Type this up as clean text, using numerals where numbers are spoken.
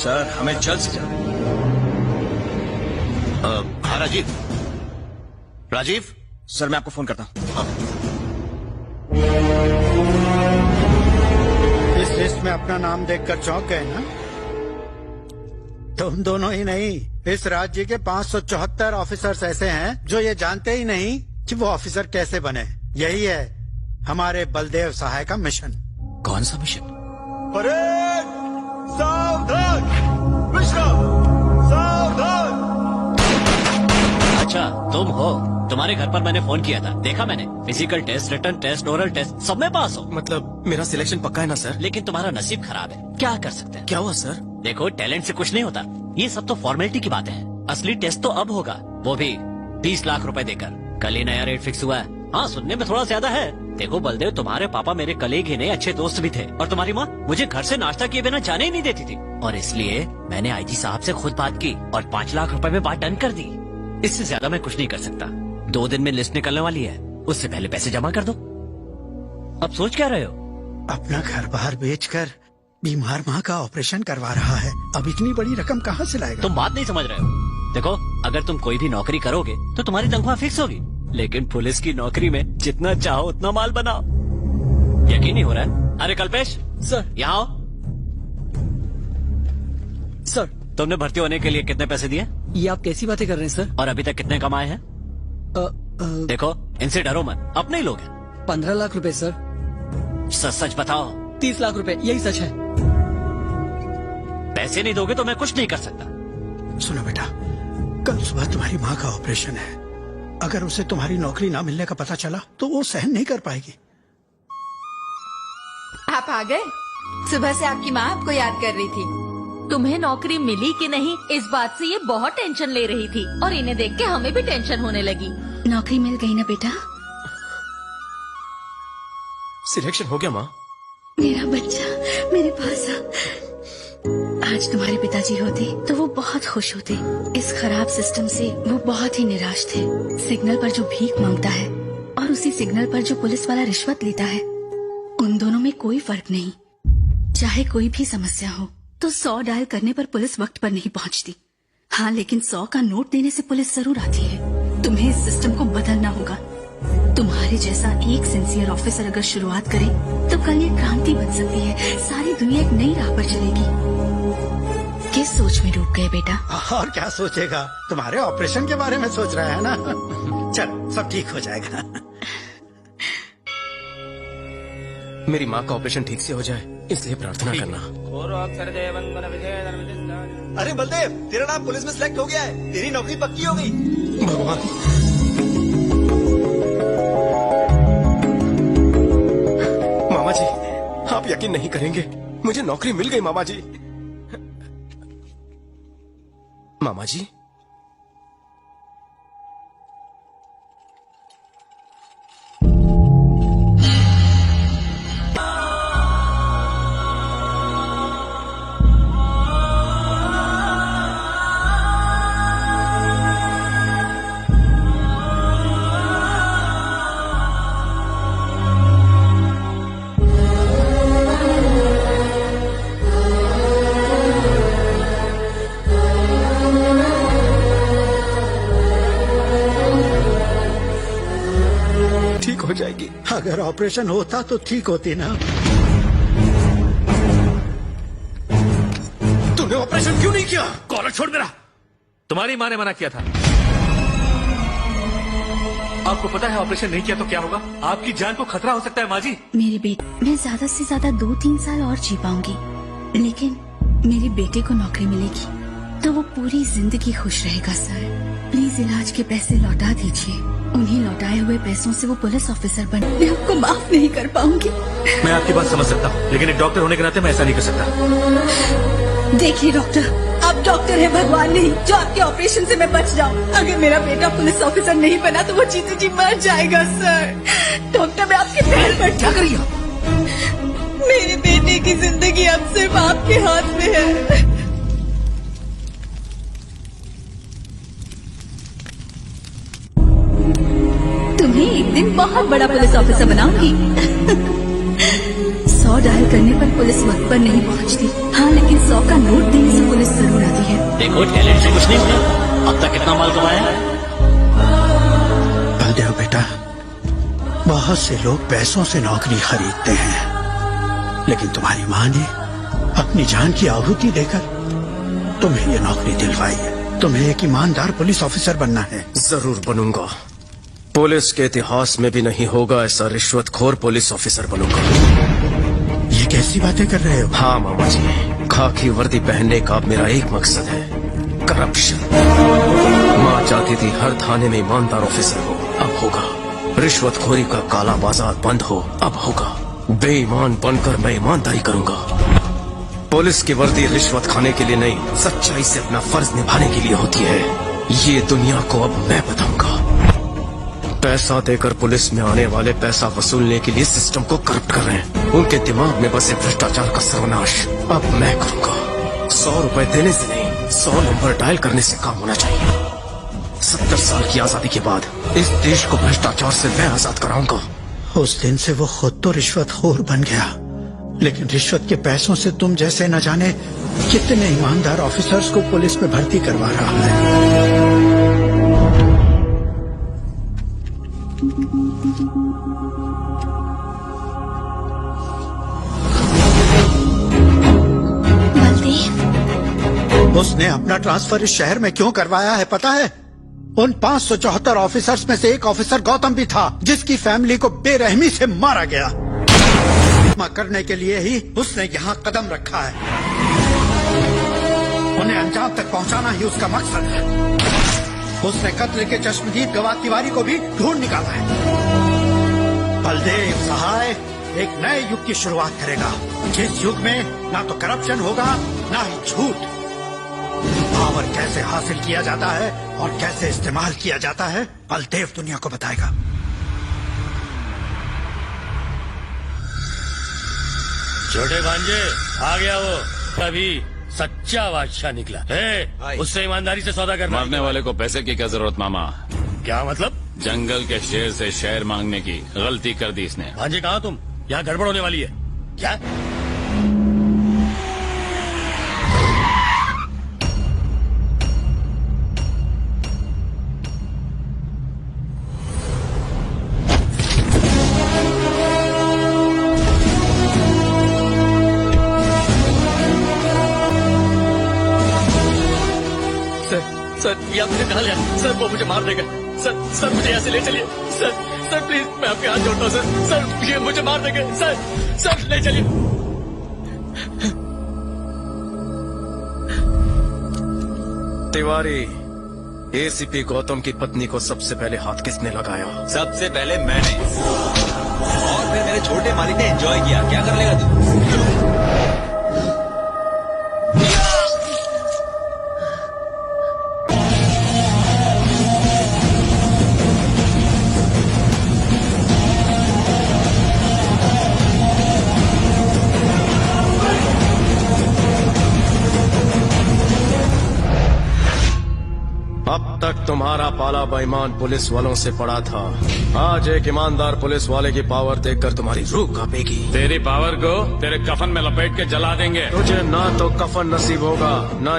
Sir हमें जल्द से जल्द। हाँ राजीव। राजीव सर मैं आपको फोन करता हूँ। हाँ। इस लिस्ट में अपना नाम देखकर चौंक गए ना? तुम दोनों ही नहीं, इस राज्य के 574 ऑफिसर्स ऐसे हैं जो ये जानते ही नहीं कि वो ऑफिसर कैसे बने। यही है हमारे बलदेव सहाय का मिशन। कौन सा मिशन? सावधान! विश्राम! सावधान! अच्छा तुम हो। तुम्हारे घर पर मैंने फोन किया था, देखा मैंने। Physical test, written test, oral test सब में पास हो। मतलब मेरा सिलेक्शन पक्का है ना सर? लेकिन तुम्हारा नसीब खराब है, क्या कर सकते हैं। क्या हुआ सर? देखो टैलेंट से कुछ नहीं होता, ये सब तो फॉर्मेलिटी की बातें हैं। असली टेस्ट तो अब होगा, वो भी 20 लाख रुपए देकर। कल ही नया रेट फिक्स हुआ है। हाँ सुनने में थोड़ा ज्यादा है। देखो बलदेव, तुम्हारे पापा मेरे कलीग ही नहीं अच्छे दोस्त भी थे, और तुम्हारी माँ मुझे घर से नाश्ता किए बिना जाने ही नहीं देती थी। और इसलिए मैंने आईजी साहब से खुद बात की और 5 लाख रुपए में बात डन कर दी। इससे ज्यादा मैं कुछ नहीं कर सकता। 2 दिन में लिस्ट निकलने वाली है, उससे पहले पैसे जमा कर दो। अब सोच क्या रहे हो? अपना घर बाहर बेचकर बीमार माँ का ऑपरेशन करवा रहा है। अब इतनी बड़ी रकम कहाँ से लाएगा? तुम बात नहीं समझ रहे हो। देखो अगर तुम कोई भी नौकरी करोगे तो तुम्हारी तनख्वाह फिक्स होगी, लेकिन पुलिस की नौकरी में जितना चाहो उतना माल बनाओ। यकीन नहीं हो रहा है? अरे कल्पेश सर। यहाँ आओ। सर तुमने भर्ती होने के लिए कितने पैसे दिए? ये आप कैसी बातें कर रहे हैं सर? और अभी तक कितने कमाए हैं? देखो इनसे डरो मत, अपने ही लोग हैं। 15 लाख रुपए सर। सच सच बताओ। 30 लाख रुपए, यही सच है। पैसे नहीं दोगे तो मैं कुछ नहीं कर सकता। सुनो बेटा, कल सुबह तुम्हारी माँ का ऑपरेशन है। अगर उसे तुम्हारी नौकरी ना मिलने का पता चला तो वो सहन नहीं कर पाएगी। आप आ गए? सुबह से आपकी माँ आपको याद कर रही थी। तुम्हें नौकरी मिली कि नहीं इस बात से ये बहुत टेंशन ले रही थी, और इन्हें देख के हमें भी टेंशन होने लगी। नौकरी मिल गई ना बेटा? सिलेक्शन हो गया माँ? मेरा बच्चा मेरे पास आ। आज तुम्हारे पिताजी होते तो वो बहुत खुश होते। इस खराब सिस्टम से वो बहुत ही निराश थे। सिग्नल पर जो भीख मांगता है और उसी सिग्नल पर जो पुलिस वाला रिश्वत लेता है, उन दोनों में कोई फर्क नहीं। चाहे कोई भी समस्या हो तो 100 डायल करने पर पुलिस वक्त पर नहीं पहुंचती। हाँ, लेकिन 100 का नोट देने से पुलिस जरूर आती है। तुम्हें इस सिस्टम को बदलना होगा। तुम्हारे जैसा एक सिंसियर ऑफिसर अगर शुरुआत करे तो कल ये क्रांति बन सकती है। सारी दुनिया एक नई राह पर चलेगी। किस सोच में डूब गए बेटा? और क्या सोचेगा, तुम्हारे ऑपरेशन के बारे में सोच रहा है ना। चल सब ठीक हो जाएगा। मेरी माँ का ऑपरेशन ठीक से हो जाए इसलिए प्रार्थना करना। अरे बलदेव, तेरा नाम पुलिस में सिलेक्ट हो गया है। तेरी नौकरी पक्की हो गई। भगवान, मामा जी आप यकीन नहीं करेंगे, मुझे नौकरी मिल गई मामा जी। मामा जी ठीक हो जाएगी। अगर ऑपरेशन होता तो ठीक होती ना। तूने ऑपरेशन क्यों नहीं किया? कॉलर छोड़ मेरा। तुम्हारी माँ ने मना किया था। आपको पता है ऑपरेशन नहीं किया तो क्या होगा? आपकी जान को खतरा हो सकता है माँ जी। मेरे बेटे, मैं ज्यादा से ज्यादा 2-3 साल और जी पाऊंगी, लेकिन मेरे बेटे को नौकरी मिलेगी तो वो पूरी जिंदगी खुश रहेगा। सर प्लीज इलाज के पैसे लौटा दीजिए। उन्हीं लौटाए हुए पैसों से वो पुलिस ऑफिसर बने। मैं आपको माफ नहीं कर पाऊंगी। मैं आपकी बात समझ सकता हूँ, लेकिन एक डॉक्टर होने के नाते मैं ऐसा नहीं कर सकता। देखिए डॉक्टर, आप डॉक्टर हैं, भगवान नहीं, जो आपके ऑपरेशन से मैं बच जाऊं। अगर मेरा बेटा पुलिस ऑफिसर नहीं बना तो वो जीते जी मर जाएगा। सर डॉक्टर, मैं आपके पैर पर क्या करिए? मेरे बेटे की जिंदगी अब सिर्फ आपके हाथ में है। तुम्हें एक दिन बहुत बड़ा पुलिस ऑफिसर बनाऊंगी। 100 100 डायल करने पर पुलिस वक्त पर नहीं पहुंचती। हाँ, लेकिन 100 का नोट देने से पुलिस जरूर आती है। देखो टैलेंट से कुछ नहीं होगा। अब तक कितना माल कमाया है? बलदेव बेटा, बहुत से लोग पैसों से नौकरी खरीदते हैं, लेकिन तुम्हारी माँ ने अपनी जान की आहुति देकर तुम्हें ये नौकरी दिलवाई है। तुम्हें एक ईमानदार पुलिस ऑफिसर बनना है। जरूर बनूंगा। पुलिस के इतिहास में भी नहीं होगा ऐसा रिश्वतखोर पुलिस ऑफिसर बनूंगा। ये कैसी बातें कर रहे हो? हाँ मामा जी, खाकी वर्दी पहनने का अब मेरा एक मकसद है, करप्शन। माँ चाहती थी हर थाने में ईमानदार ऑफिसर हो, अब होगा। रिश्वतखोरी का काला बाजार बंद हो, अब होगा। बेईमान बनकर मैं ईमानदारी करूंगा। पुलिस की वर्दी रिश्वत खाने के लिए नहीं, सच्चाई से अपना फर्ज निभाने के लिए होती है। ये दुनिया को अब मैं बताऊंगा। पैसा देकर पुलिस में आने वाले पैसा वसूलने के लिए सिस्टम को करप्ट कर रहे हैं। उनके दिमाग में बसे भ्रष्टाचार का सर्वनाश अब मैं करूंगा। 100 रुपए देने से नहीं, 100 नंबर डायल करने से काम होना चाहिए। 70 साल की आजादी के बाद इस देश को भ्रष्टाचार से मैं आजाद कराऊंगा। उस दिन से वो खुद तो रिश्वतखोर बन गया, लेकिन रिश्वत के पैसों से तुम जैसे न जाने कितने ईमानदार ऑफिसर्स को पुलिस में भर्ती करवा रहा है। बलदेव, उसने अपना ट्रांसफर इस शहर में क्यों करवाया है पता है? उन 574 ऑफिसर्स में से एक ऑफिसर गौतम भी था, जिसकी फैमिली को बेरहमी से मारा गया। करने के लिए ही उसने यहाँ कदम रखा है। उन्हें अंजाम तक पहुँचाना ही उसका मकसद है। उसने कत्ल के चश्मदीद गवाह तिवारी को भी ढूंढ निकाला है। बलदेव सहाय एक नए युग की शुरुआत करेगा, जिस युग में ना तो करप्शन होगा ना ही झूठ। पावर कैसे हासिल किया जाता है और कैसे इस्तेमाल किया जाता है, बलदेव दुनिया को बताएगा। छोटे भांजे, आ गया वो कभी सच्चा बादशाह निकला है। उससे ईमानदारी से सौदा करना। मारने वाले को पैसे की क्या जरूरत मामा? क्या मतलब? जंगल के शेर से शेर मांगने की गलती कर दी इसने। भांजे कहा तुम? यहाँ गड़बड़ होने वाली है क्या? सर, ये आपने कहा लिया। सर, वो मुझे मार देगा। सर, मुझे यहाँ से ले चलिए। सर प्लीज, मैं आपके हाथ जोड़ता हूँ सर, ये मुझे मार देंगे। सर ले चलिए। तिवारी, एसीपी गौतम की पत्नी को सबसे पहले हाथ किसने लगाया? सबसे पहले मैंने, और फिर मेरे छोटे मालिक ने एंजॉय किया। क्या कर लेगा तू? अब तक तुम्हारा पाला बेईमान पुलिस वालों से पड़ा था। आज एक ईमानदार पुलिस वाले की पावर देखकर तुम्हारी रूह कांपेगी। तेरी पावर को तेरे कफन में लपेट के जला देंगे। तुझे ना तो कफन नसीब होगा, ना